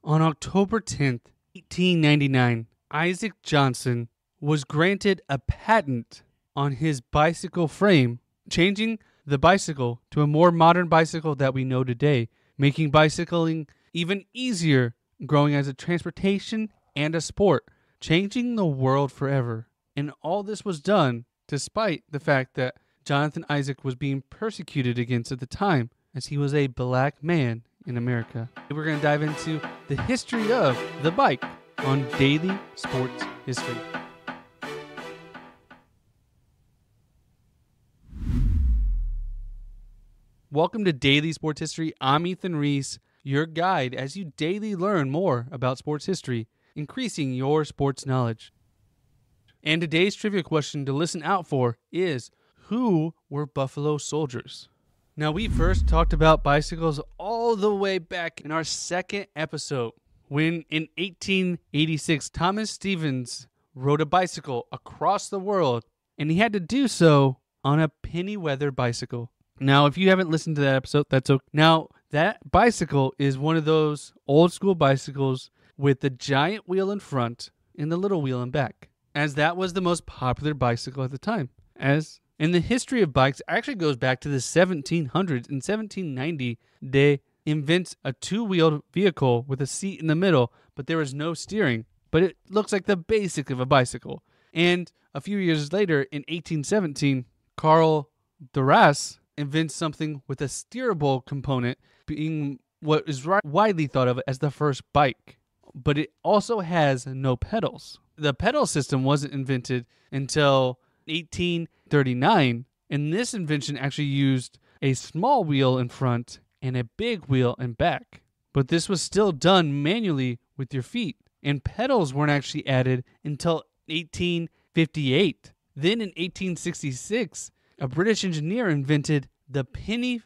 On October 10th, 1899, Isaac Johnson was granted a patent on his bicycle frame, changing the bicycle to a more modern bicycle that we know today, making bicycling even easier, growing as a transportation and a sport, changing the world forever. And all this was done despite the fact that Jonathan Isaac was being persecuted against at the time, as he was a black man in America. We're going to dive into the history of the bike on Daily Sports History. Welcome to Daily Sports History. I'm Ethan Reese, your guide as you daily learn more about sports history, increasing your sports knowledge. And today's trivia question to listen out for is, who were Buffalo Soldiers? Now, we first talked about bicycles all the way back in our second episode, when in 1886, Thomas Stevens rode a bicycle across the world, and he had to do so on a penny-weather bicycle. Now, if you haven't listened to that episode, that's okay. Now, that bicycle is one of those old-school bicycles with the giant wheel in front and the little wheel in back, as that was the most popular bicycle at the time. In the history of bikes, actually goes back to the 1700s. In 1790, they invent a two-wheeled vehicle with a seat in the middle, but there was no steering. But it looks like the basic of a bicycle. And a few years later, in 1817, Carl Duras invents something with a steerable component, being what is widely thought of as the first bike. But it also has no pedals. The pedal system wasn't invented until 1839, and this invention actually used a small wheel in front and a big wheel in back. But this was still done manually with your feet, and pedals weren't actually added until 1858. Then in 1866, a British engineer invented the penny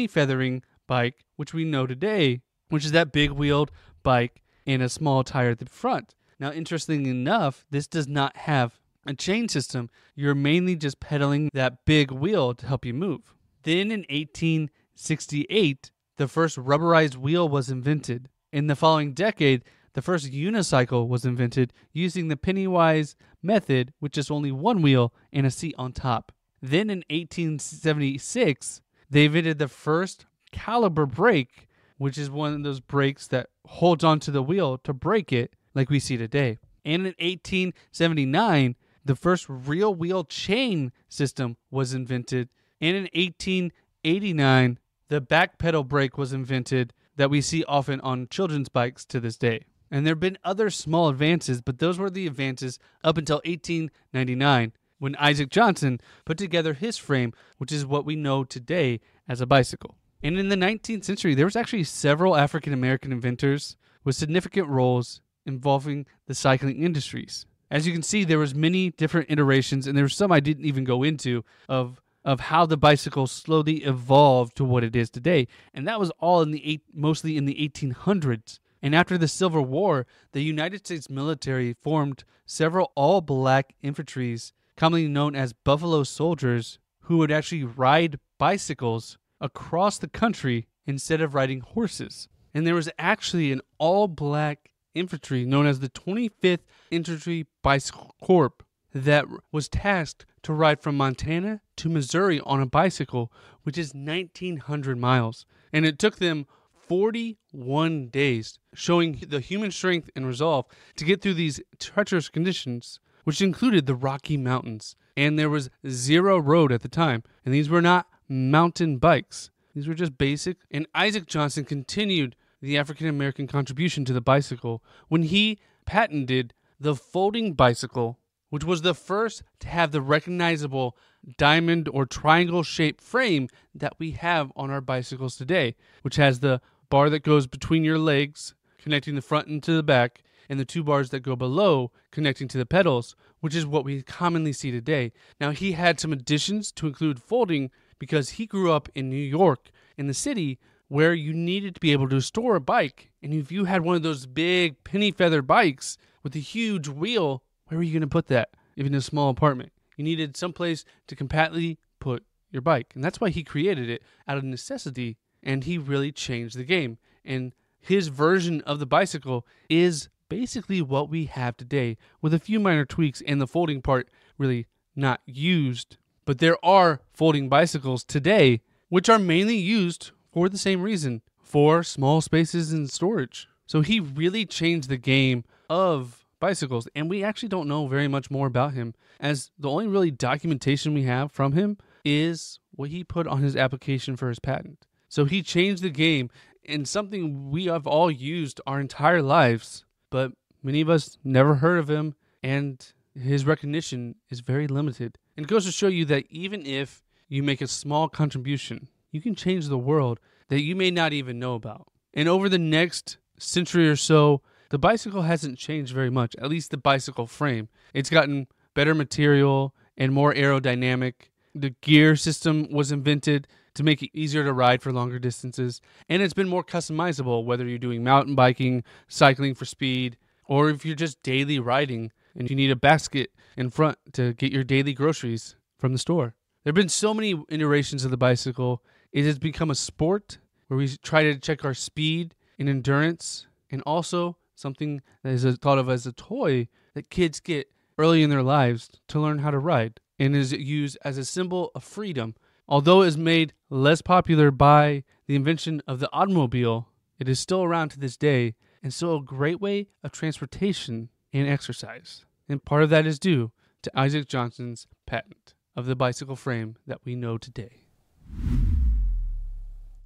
feathering bike, which we know today, which is that big wheeled bike and a small tire at the front. Now, interestingly enough, this does not have a chain system. You're mainly just pedaling that big wheel to help you move. Then in 1868, the first rubberized wheel was invented. In the following decade, the first unicycle was invented using the Pennywise method, which is only one wheel and a seat on top. Then in 1876, they invented the first caliber brake, which is one of those brakes that holds onto the wheel to brake it like we see today. And in 1879, the first real wheel chain system was invented. And in 1889, the back pedal brake was invented that we see often on children's bikes to this day. And there have been other small advances, but those were the advances up until 1899, when Isaac Johnson put together his frame, which is what we know today as a bicycle. And in the 19th century, there was actually several African-American inventors with significant roles involving the cycling industries. As you can see, there was many different iterations, and there were some I didn't even go into of how the bicycle slowly evolved to what it is today. And that was all mostly in the 1800s. And after the Civil War, the United States military formed several all-black infantries, commonly known as Buffalo Soldiers, who would actually ride bicycles across the country instead of riding horses. And there was actually an all-black infantry known as the 25th Infantry Bicycle Corps that was tasked to ride from Montana to Missouri on a bicycle, which is 1,900 miles. And it took them 41 days, showing the human strength and resolve to get through these treacherous conditions, which included the Rocky Mountains. And there was zero road at the time. And these were not mountain bikes. These were just basic. And Isaac Johnson continued the African-American contribution to the bicycle when he patented the folding bicycle, which was the first to have the recognizable diamond or triangle-shaped frame that we have on our bicycles today, which has the bar that goes between your legs, connecting the front and to the back, and the two bars that go below, connecting to the pedals, which is what we commonly see today. Now, he had some additions to include folding because he grew up in New York, in the city, where you needed to be able to store a bike. And if you had one of those big penny feather bikes with a huge wheel, where were you going to put that? Even in a small apartment. You needed someplace to compactly put your bike. And that's why he created it out of necessity. And he really changed the game. And his version of the bicycle is basically what we have today, with a few minor tweaks and the folding part really not used. But there are folding bicycles today which are mainly used for the same reason, for small spaces and storage. So he really changed the game of bicycles, and we actually don't know very much more about him, as the only really documentation we have from him is what he put on his application for his patent. So he changed the game, and something we have all used our entire lives, but many of us never heard of him, and his recognition is very limited. And it goes to show you that even if you make a small contribution, you can change the world that you may not even know about. And over the next century or so, the bicycle hasn't changed very much, at least the bicycle frame. It's gotten better material and more aerodynamic. The gear system was invented to make it easier to ride for longer distances, and it's been more customizable, whether you're doing mountain biking, cycling for speed, or if you're just daily riding and you need a basket in front to get your daily groceries from the store. There have been so many iterations of the bicycle. It has become a sport where we try to check our speed and endurance, and also something that is thought of as a toy that kids get early in their lives to learn how to ride, and is used as a symbol of freedom. Although it is made less popular by the invention of the automobile, it is still around to this day, and still a great way of transportation and exercise. And part of that is due to Isaac Johnson's patent of the bicycle frame that we know today.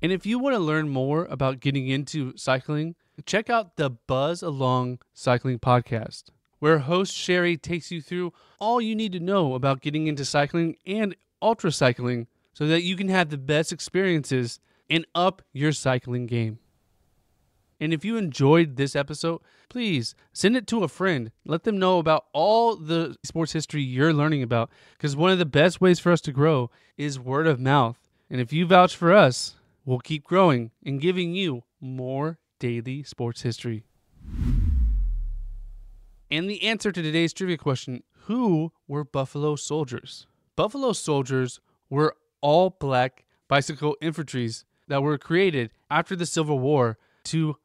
And if you want to learn more about getting into cycling, check out the Buzzalong Cycling Podcast, where host Sherry takes you through all you need to know about getting into cycling and ultra cycling so that you can have the best experiences and up your cycling game. And if you enjoyed this episode, please send it to a friend. Let them know about all the sports history you're learning about, because one of the best ways for us to grow is word of mouth. And if you vouch for us, we'll keep growing and giving you more daily sports history. And the answer to today's trivia question, who were Buffalo Soldiers? Buffalo Soldiers were all black bicycle infantries that were created after the Civil War to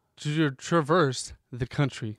traverse the country.